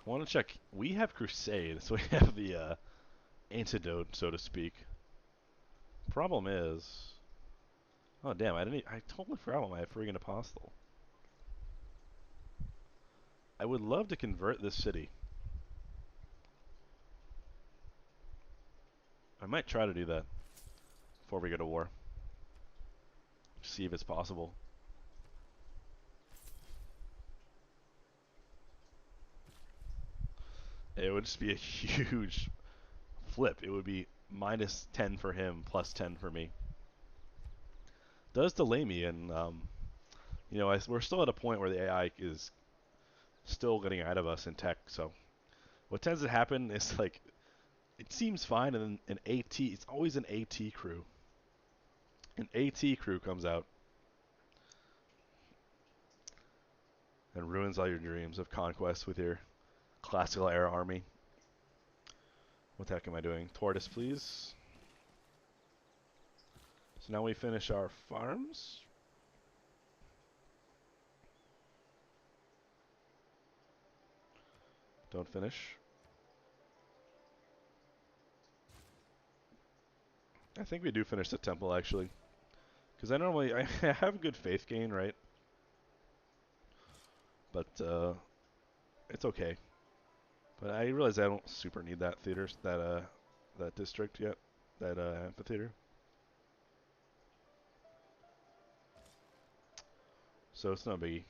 I want to check. We have Crusade, so we have the antidote, so to speak. Problem is, oh damn, I totally forgot about my friggin' apostle. I would love to convert this city. I might try to do that before we go to war. See if it's possible. It would just be a huge flip. It would be minus 10 for him, plus 10 for me. Does delay me, and we're still at a point where the AI is still getting ahead of us in tech. So what tends to happen is like it seems fine, and then an AT. It's always an AT crew. An AT crew comes out and ruins all your dreams of conquest with your classical era army. What the heck am I doing? Tortoise, please. So now we finish our farms. Don't finish. I think we do finish the temple, actually. Because I have good faith gain, right? But it's okay. But I realize I don't super need that theater, that district yet, that amphitheater. So it's no biggie.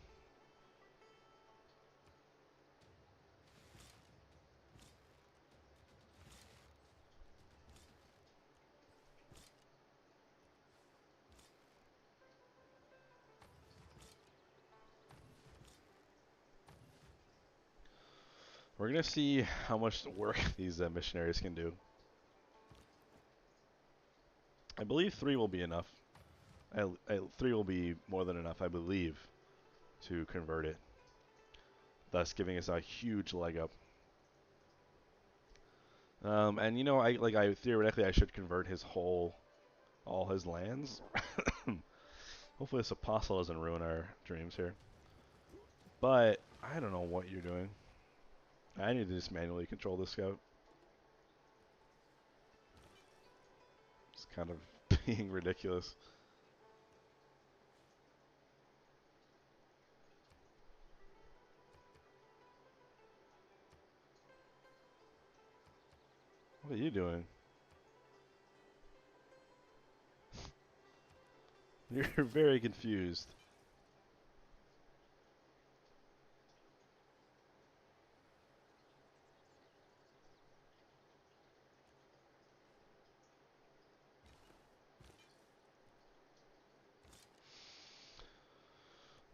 We're gonna see how much work these missionaries can do. I believe 3 will be enough. 3 will be more than enough, I believe, to convert it, thus giving us a huge leg up. And I theoretically I should convert all his lands. Hopefully this apostle doesn't ruin our dreams here. But I don't know what you're doing. I need to just manually control this scout. It's kind of being ridiculous. What are you doing? You're very confused.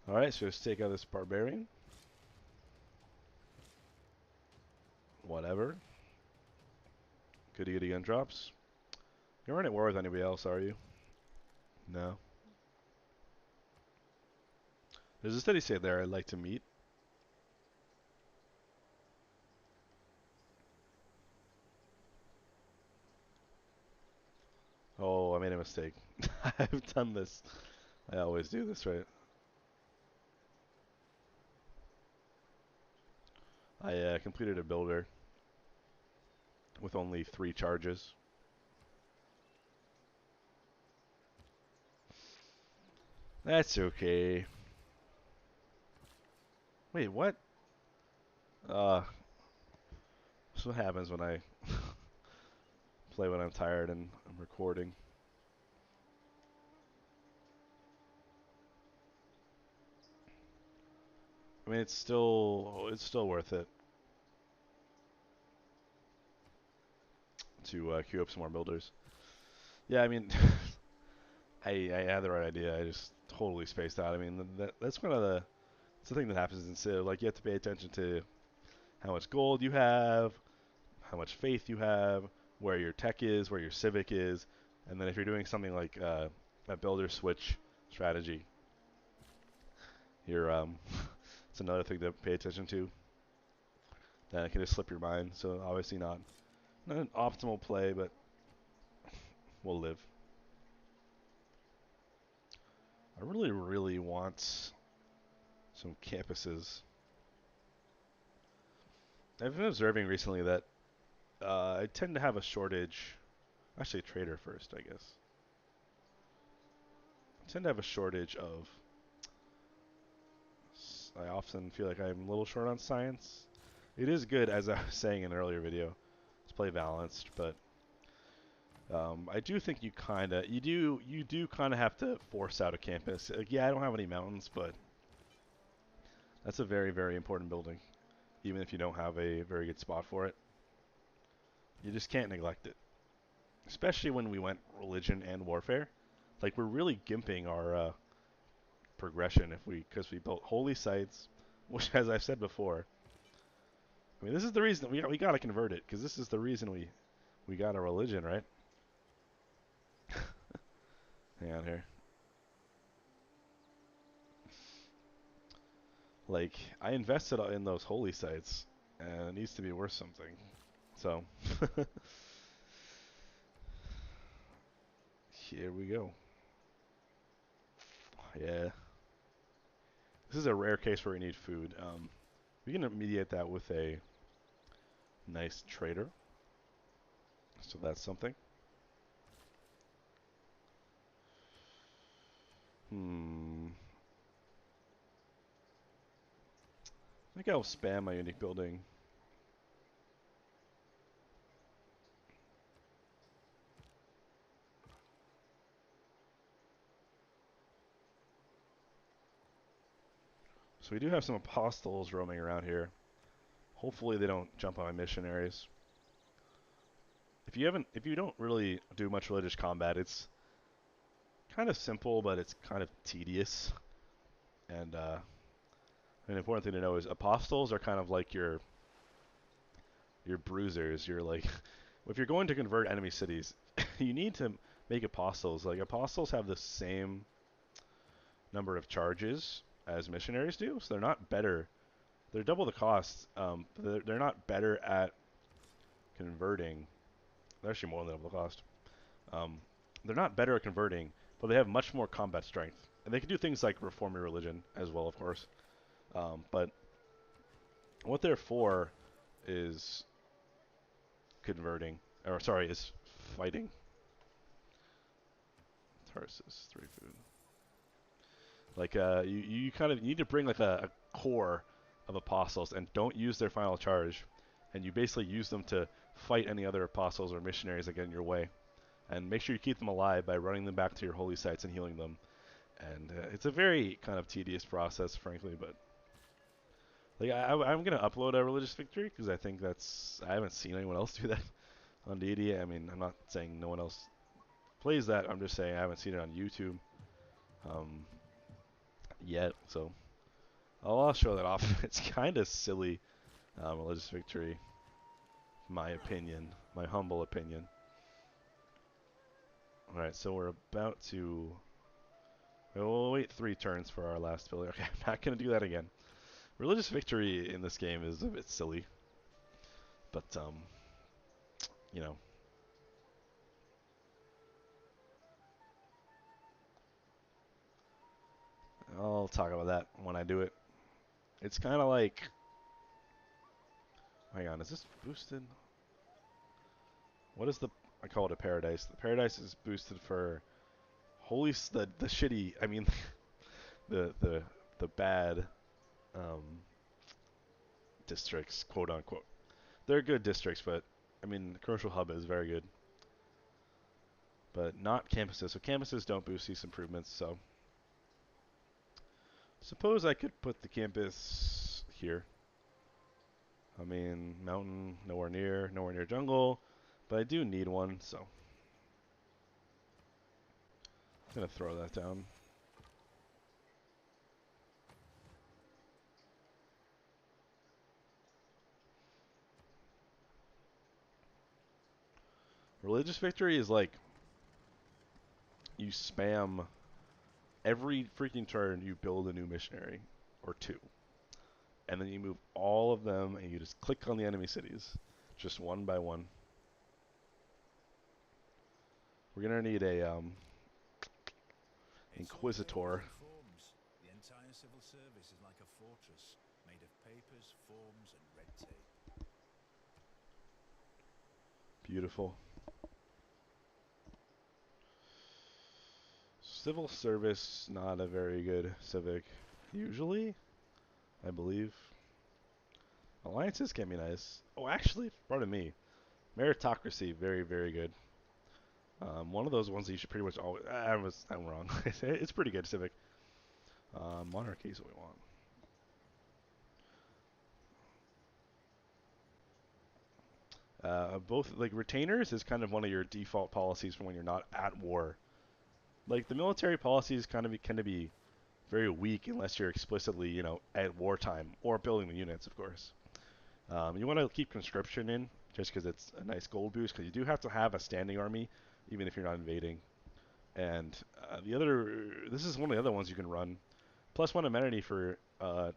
Alright, so let's take out this barbarian. Whatever. Goody goody gun drops. You aren't at war with anybody else, are you? No. There's a steady state there I'd like to meet. Oh, I made a mistake. I've done this. I always do this, right? I completed a builder with only 3 charges. That's okay. Wait, what? Uh, that's what happens when I play when I'm tired and I'm recording. I mean, it's still worth it to queue up some more builders. Yeah, I mean, I had the right idea. I just totally spaced out. I mean, that's one of it's the thing that happens in Civ. Like, you have to pay attention to how much gold you have, how much faith you have, where your tech is, where your civic is, and then if you're doing something like a builder switch strategy, you're it's another thing to pay attention to. That it can just slip your mind. So obviously not an optimal play, but we'll live. I really, really want some campuses. I've been observing recently that I tend to have a shortage. Actually, trader first, I guess. I tend to have a shortage of. I often feel like I'm a little short on science. It is good, as I was saying in an earlier video, to play balanced, but I do think you do kind of have to force out a campus. Yeah, I don't have any mountains, but that's a very, very important building, even if you don't have a very good spot for it. You just can't neglect it, especially when we went religion and warfare. Like we're really gimping our progression because we built holy sites, which, as I've said before, I mean this is the reason we got to convert it because this is the reason we got a religion, right? Hang on here. Like I invested in those holy sites, and it needs to be worth something. So here we go. Yeah, this is a rare case where we need food. We can mediate that with a nice trader. So that's something. Hmm. I think I'll spam my unique building. So we do have some apostles roaming around here. Hopefully they don't jump on my missionaries. If you don't really do much religious combat, it's kind of simple, but it's kind of tedious. And an important thing to know is apostles are kind of like your bruisers. You're like, if you're going to convert enemy cities, you need to make apostles. Like apostles have the same number of charges as missionaries do, so they're not better. They're double the cost. They're not better at converting. They're actually more than double the cost. Um, they're not better at converting, but they have much more combat strength, and they can do things like reform your religion as well, of course. But what they're for is converting, or sorry, is fighting. Tarsus, 3 food. Like you kind of need to bring like a core of apostles and don't use their final charge, and you basically use them to fight any other apostles or missionaries that get in your way, and make sure you keep them alive by running them back to your holy sites and healing them. And it's a very kind of tedious process, frankly, but like I'm gonna upload a religious victory because I think I haven't seen anyone else do that on Deity. I mean, I'm not saying no one else plays that. I'm just saying I haven't seen it on YouTube um, yet. So I'll show that off. It's kind of silly religious victory, my opinion, my humble opinion. All right, so we're about to. We'll wait 3 turns for our last failure. Okay, I'm not gonna do that again. Religious victory in this game is a bit silly, but you know, I'll talk about that when I do it. It's kind of like, hang on, is this boosted? What is the? I call it a paradise. The paradise is boosted for the shitty. I mean, the the the bad um, districts, quote unquote. They're good districts, but I mean, the commercial hub is very good, but not campuses. So campuses don't boost these improvements. So suppose I could put the campus here. I mean, mountain, nowhere near jungle, but I do need one, so I'm gonna throw that down. Religious victory is like you spam every freaking turn you build a new missionary or 2, and then you move all of them and you just click on the enemy cities, just one by one. We're gonna need a inquisitor. The entire civil service is like a fortress made of papers, forms, and red tape. Beautiful. Civil service, not a very good civic. Usually, I believe. Alliances can be nice. Oh, actually, pardon me. Meritocracy, very, very good. One of those ones that you should pretty much always. I'm wrong. It's pretty good civic. Monarchy is what we want. Both like retainers is kind of one of your default policies for when you're not at war. Like the military policies kind of be very weak unless you're explicitly, at wartime or building the units, of course. You want to keep conscription in just because it's a nice gold boost because you do have to have a standing army even if you're not invading. And this is one of the other ones you can run. Plus one amenity for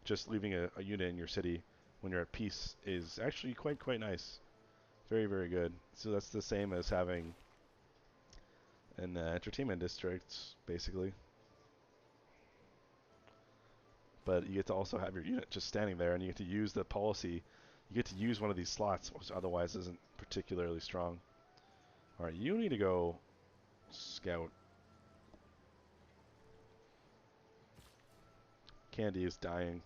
just leaving a unit in your city when you're at peace is actually quite nice. Very, very good. So that's the same as having an entertainment district, basically. But you get to also have your unit just standing there, and you get to use the policy. You get to use one of these slots, which otherwise isn't particularly strong. All right, you need to go scout. Candy is dying.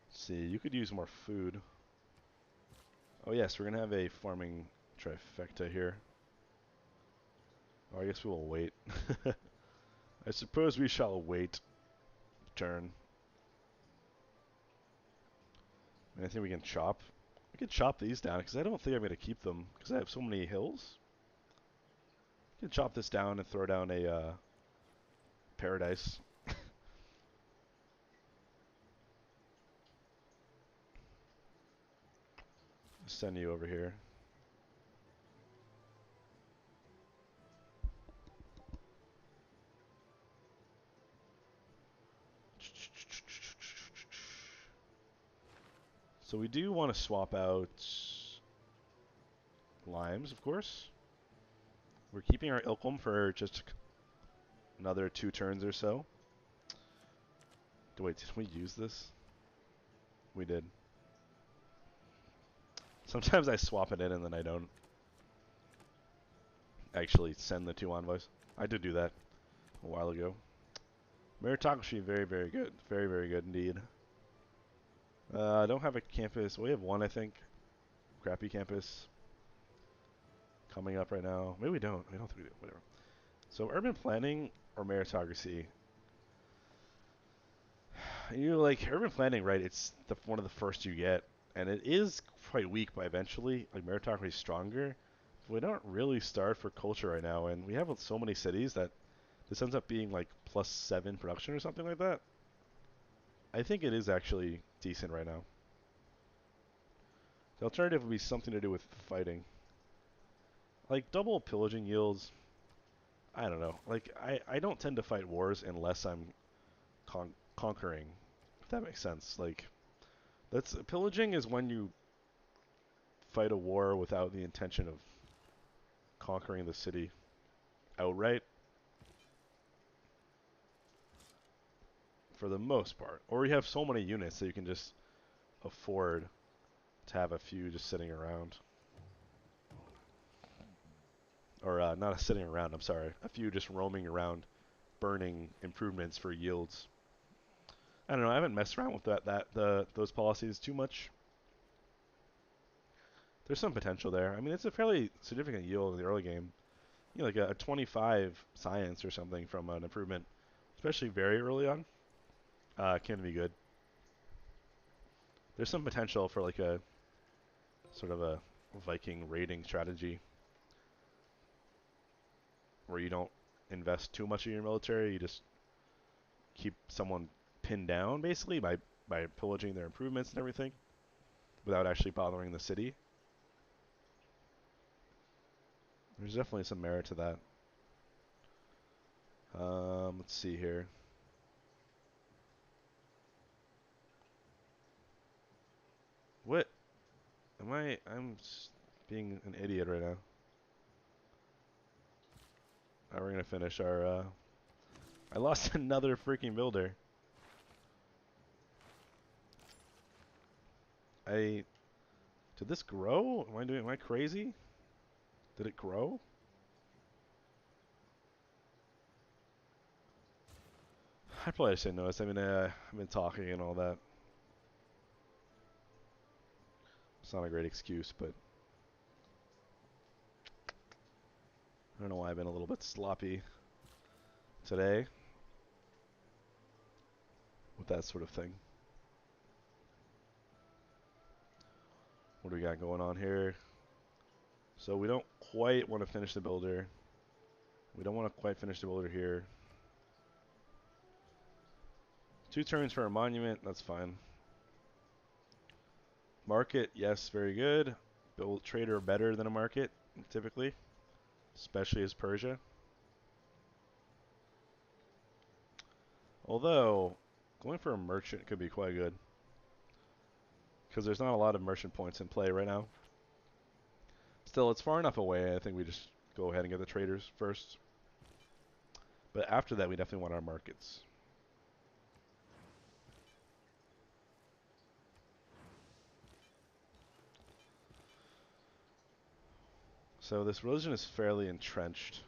Let's see, you could use more food. Oh yes, we're gonna have a farming trifecta here. Oh, I guess we will wait. I suppose we shall wait. Turn. Anything we can chop? We can chop these down because I don't think I'm going to keep them because I have so many hills. We can chop this down and throw down a paradise. Send you over here. So we do want to swap out limes, of course. We're keeping our Ilkum for just another 2 turns or so. Wait, did we use this? We did. Sometimes I swap it in and then I don't actually send the 2 envoys. I did do that a while ago. Meritocracy, very, very good. Very, very good indeed. I don't have a campus. We have one, I think. Crappy campus. Coming up right now. Maybe we don't. We don't think we do. Whatever. So urban planning or meritocracy? Urban planning, right? It's one of the first you get, and it is quite weak. But eventually, like meritocracy is stronger. We don't really start for culture right now, and we have so many cities that this ends up being like +7 production or something like that. I think it is actually decent right now. The alternative would be something to do with fighting. Like double pillaging yields, I don't know. Like I don't tend to fight wars unless I'm conquering. If that makes sense. Like that's pillaging is when you fight a war without the intention of conquering the city outright. For the most part, or you have so many units that you can just afford to have a few just sitting around. Or not sitting around, I'm sorry. A few just roaming around, burning improvements for yields. I don't know. I haven't messed around with those policies too much. There's some potential there. I mean, it's a fairly significant yield in the early game. Like a 25 science or something from an improvement, especially very early on, can be good. There's some potential for like a sort of a Viking raiding strategy where you don't invest too much in your military. You just keep someone pinned down basically by pillaging their improvements and everything without actually bothering the city. There's definitely some merit to that. Let's see here. What? I'm being an idiot right now. Alright, we're gonna finish our, I lost another freaking builder. Did this grow? Am I crazy? Did it grow? I probably should notice. I mean, I've been talking and all that. It's not a great excuse, but I don't know why I've been a little bit sloppy today with that sort of thing. What do we got going on here? So we don't quite want to finish the builder. We don't want to quite finish the builder here. 2 turns for a monument, that's fine. Market, yes, very good. Build trader better than a market, typically, especially as Persia. Although, going for a merchant could be quite good. Because there's not a lot of merchant points in play right now. Still, it's far enough away, I think we just go ahead and get the traders first. But after that, we definitely want our markets. So this religion is fairly entrenched.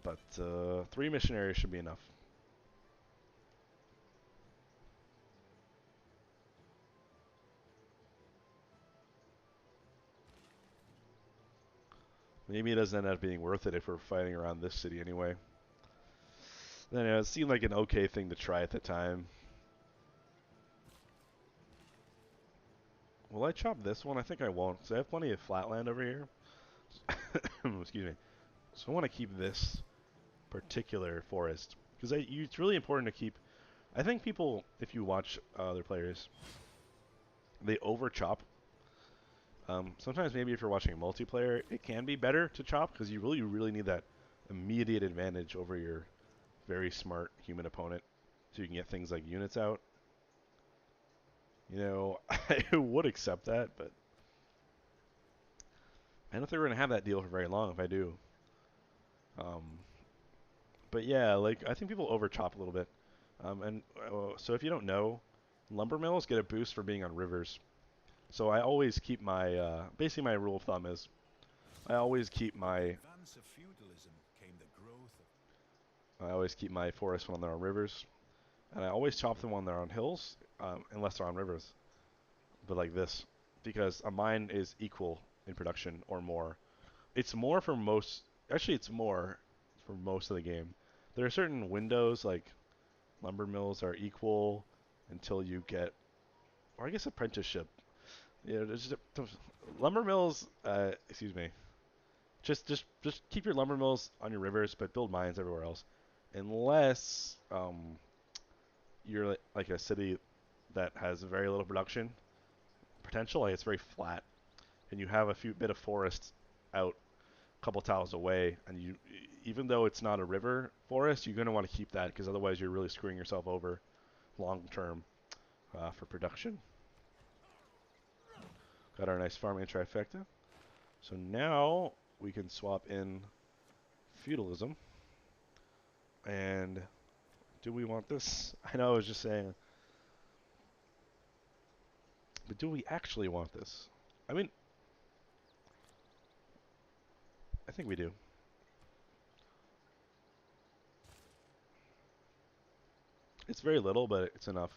But 3 missionaries should be enough. Maybe it doesn't end up being worth it if we're fighting around this city anyway. Then it seemed like an okay thing to try at the time. Will I chop this one? I think I won't, because I have plenty of flat land over here. Excuse me. So I want to keep this particular forest, because it's really important to keep. I think people, if you watch other players, they over chop. Sometimes maybe if you're watching a multiplayer, it can be better to chop, because you really need that immediate advantage over your very smart human opponent, so you can get things like units out. You know, I would accept that, but I don't think we're gonna have that deal for very long if I do. Um, but yeah, like I think people over chop a little bit. So if you don't know, lumber mills get a boost for being on rivers. So I always keep my basically my rule of thumb is I always keep my forests when they're on rivers, and I always chop them when they're on hills, unless they're on rivers. But like this, because a mine is equal in production or more. It's more for most. Actually, it's more for most of the game. There are certain windows like lumber mills are equal until you get, or I guess apprenticeship. Yeah, lumber mills. Excuse me. Just keep your lumber mills on your rivers, but build mines everywhere else, unless you're like a city that has very little production potential. Like it's very flat, and you have a few bit of forest out a couple tiles away, and you, even though it's not a river forest, you're going to want to keep that because otherwise you're really screwing yourself over long term for production. Got our nice farming trifecta. So now we can swap in feudalism. And do we want this? I know I was just saying, but do we actually want this? I mean, I think we do. It's very little, but it's enough.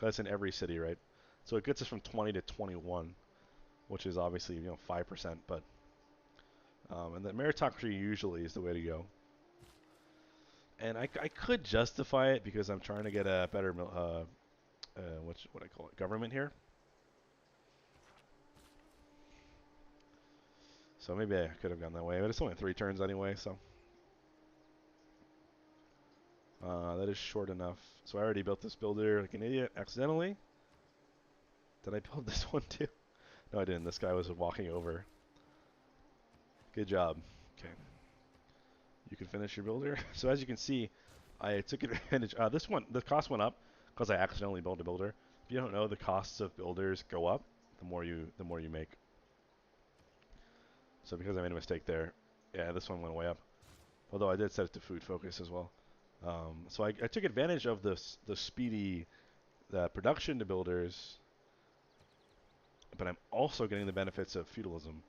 That's in every city, right? So it gets us from 20 to 21, which is obviously 5%, but and the meritocracy usually is the way to go. And I could justify it because I'm trying to get a better what I call it, government here. So maybe I could have gone that way, but it's only 3 turns anyway, so that is short enough. So I already built this builder like an idiot accidentally. Did I build this one too? No, I didn't. This guy was walking over. Good job. Okay. You can finish your builder. So as you can see, I took advantage. This one, the cost went up because I accidentally built a builder. If you don't know, the costs of builders go up the more you make. So because I made a mistake there, yeah, this one went way up. Although I did set it to food focus as well. So I took advantage of the speedy production to builders but I'm also getting the benefits of feudalism,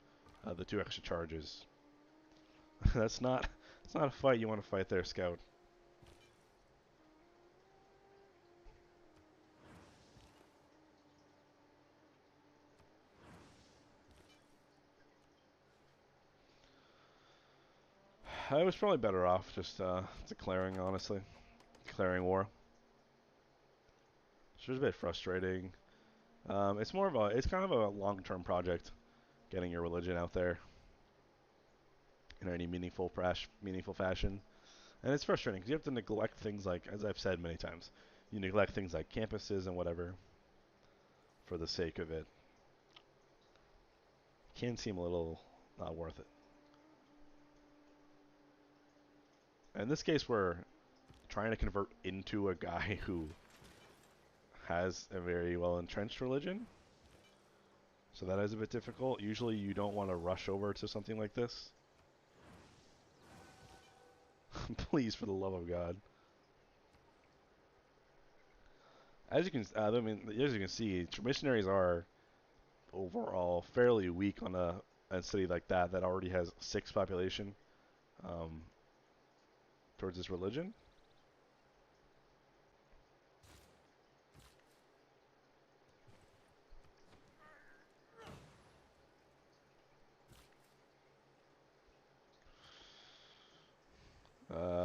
the 2 extra charges. That's not a fight you want to fight there, Scout. I was probably better off just declaring, honestly. Declaring war. It's just a bit frustrating. It's kind of a long-term project, getting your religion out there in any meaningful fashion. And it's frustrating because you have to neglect things like, as I've said many times, you neglect things like campuses and whatever for the sake of it. Can seem a little not worth it. In this case, we're trying to convert into a guy who has a very well entrenched religion, so that is a bit difficult. Usually, you don't want to rush over to something like this. Please, for the love of God. As you can, as you can see, missionaries are overall fairly weak on a city like that already has 6 population um, towards this religion.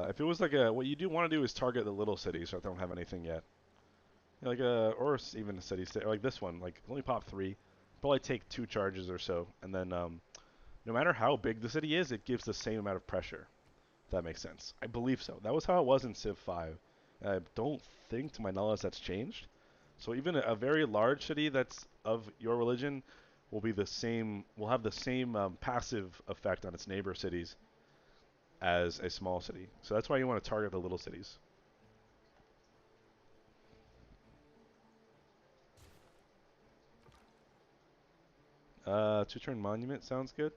If it was like what you do want to do is target the little cities that don't have anything yet. Like or even a city state, like this one, like only pop 3, probably take 2 charges or so, and then no matter how big the city is, it gives the same amount of pressure. If that makes sense. I believe so. That was how it was in Civ 5. I don't think, to my knowledge, that's changed. So even a very large city that's of your religion will be the same. Will have the same passive effect on its neighbor cities as a small city. So that's why you want to target the little cities. Two-turn monument sounds good.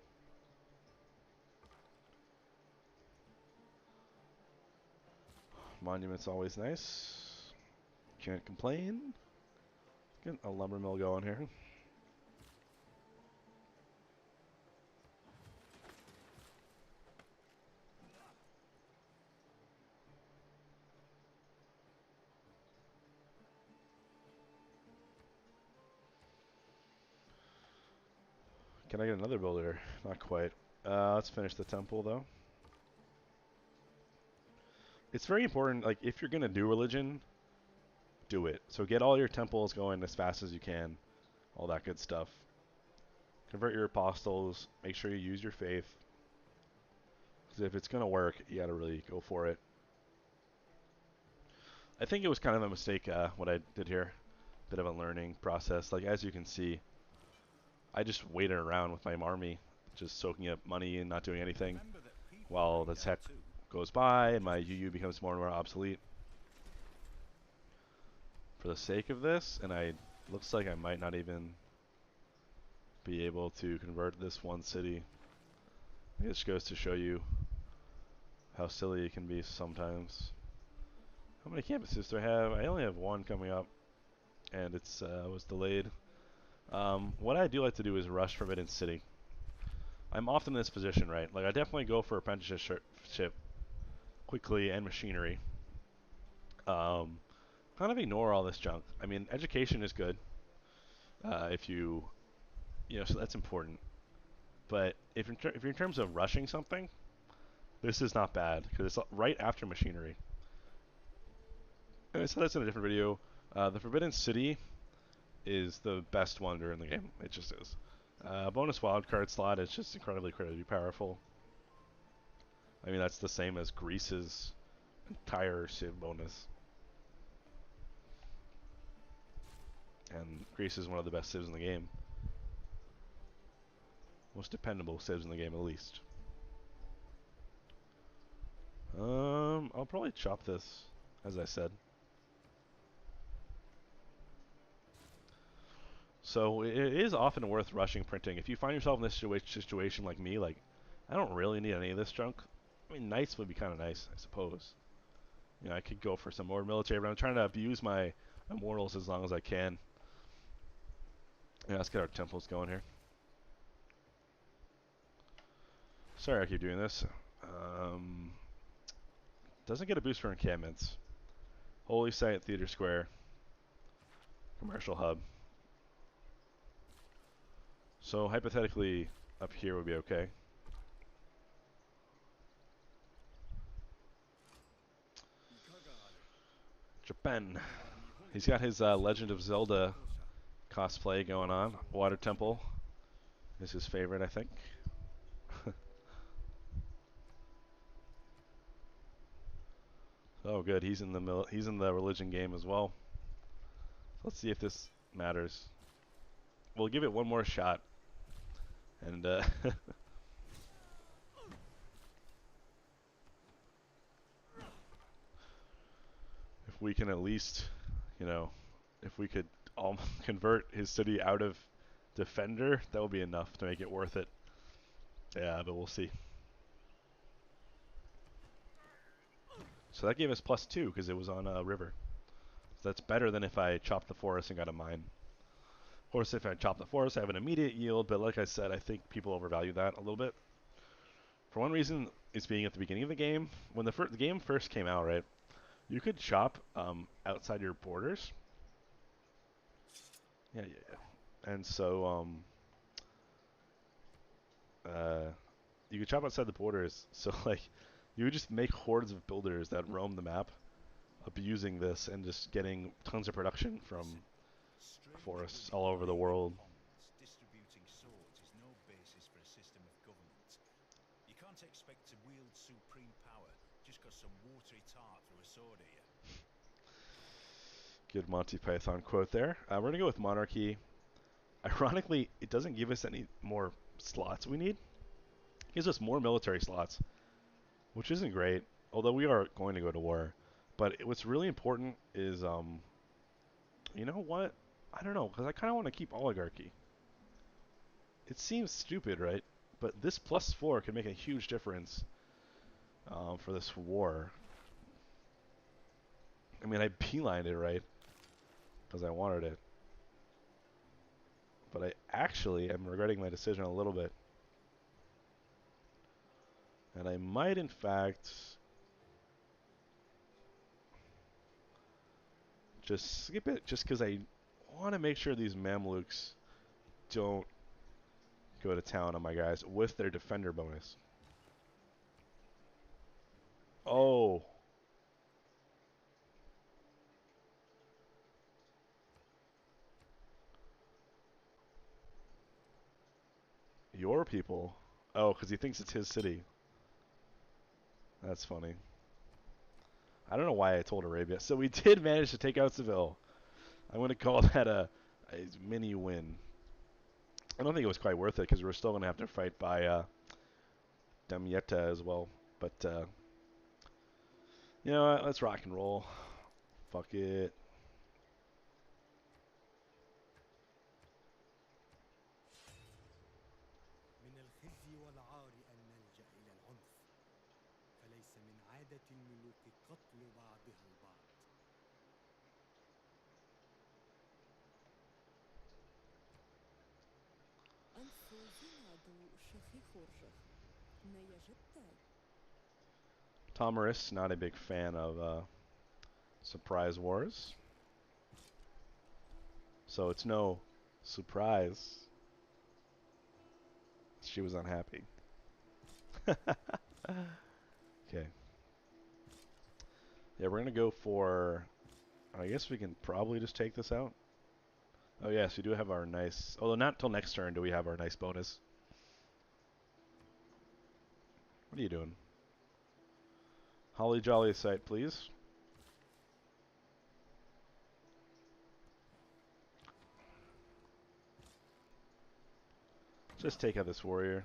Monument's always nice. Can't complain. Get a lumber mill going here. Can I get another builder? Not quite. Let's finish the temple though. It's very important. Like if you're gonna do religion, do it. So get all your temples going as fast as you can. All that good stuff. Convert your apostles. Make sure you use your faith. Because if it's gonna work, you gotta really go for it. I think it was kind of a mistake what I did here. Bit of a learning process. Like as you can see, I just waited around with my army, just soaking up money and not doing anything, while the tech goes by and my UU becomes more and more obsolete. For the sake of this, and looks like I might not even be able to convert this one city. It just goes to show you how silly it can be sometimes. How many campuses do I have? I only have 1 coming up, and it's was delayed. What I do like to do is rush Forbidden City. I'm often in this position, right? Like I definitely go for apprenticeship quickly and machinery. Um, Kind of ignore all this junk. I mean, education is good. If so that's important. But if you're in terms of rushing something, this is not bad because it's right after machinery. And I said this in a different video. The Forbidden City is the best wonder in the game. It just is. Bonus wildcard slot is just incredibly powerful. I mean, that's the same as Greece's entire Civ bonus. And Greece is one of the best Civs in the game. Most dependable Civs in the game, at least. I'll probably chop this, as I said. So it is often worth rushing printing. If you find yourself in this situation like me, like, I don't really need any of this junk. I mean, knights would be kind of nice, I suppose. You know, I could go for some more military, but I'm trying to abuse my immortals as long as I can. Yeah, let's get our temples going here. Sorry I keep doing this. Doesn't get a boost for encampments. Holy Site, Theater Square, Commercial Hub. So hypothetically, up here would be okay. Japan. He's got his Legend of Zelda cosplay going on. Water Temple is his favorite, I think. Oh, good. He's in the religion game as well. Let's see if this matters. We'll give it one more shot, and if we can at least, you know, if we could convert his city out of defender, that would be enough to make it worth it. Yeah, but we'll see. So that gave us +2 because it was on a river. So that's better than if I chopped the forest and got a mine. Of course, if I chop the forest, I have an immediate yield, but like I said, I think people overvalue that a little bit. For one reason, it's being at the beginning of the game. When the game first came out, right, you could chop outside your borders. Yeah, yeah, yeah. And so you could chop outside the borders. So like, you would just make hordes of builders that roam the map, abusing this and just getting tons of production from forests all over the world. Distributing swords is no basis for a system of government. You can't expect to wield supreme power just because some watery tart threw a sword at you. Good Monty Python quote there. We're going to go with monarchy. Ironically, it doesn't give us any more slots we need. It gives us more military slots, which isn't great, although we are going to go to war. But what's really important is, you know what? I don't know, because I kind of want to keep oligarchy. It seems stupid, right? But this +4 could make a huge difference for this war. I mean, I beelined it, right? Because I wanted it. But I actually am regretting my decision a little bit. And I might, in fact, just skip it, just because I want to make sure these Mamluks don't go to town on my guys with their defender bonus. Oh. Your people? Oh, because he thinks it's his city. That's funny. I don't know why I told Arabia. So we did manage to take out Seville. I'm going to call that a mini win. I don't think it was quite worth it because we're still going to have to fight by Damietta as well. But, you know what? Let's rock and roll. Fuck it. من الخزي والعار أن نلجأ إلى العنف فليس من عادة الملوك قتل بعضها البعض. Tomarus, not a big fan of surprise wars. So it's no surprise she was unhappy. Okay. Yeah, we're going to go for... I guess we can probably just take this out. Oh, yes, we do have our nice... Although not till next turn do we have our nice bonus. What are you doing? Holly Jolly site, please. Just take out this warrior.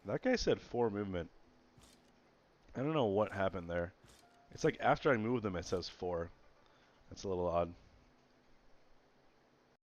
That guy said 4 movement. I don't know what happened there. It's like after I move them, it says 4. That's a little odd.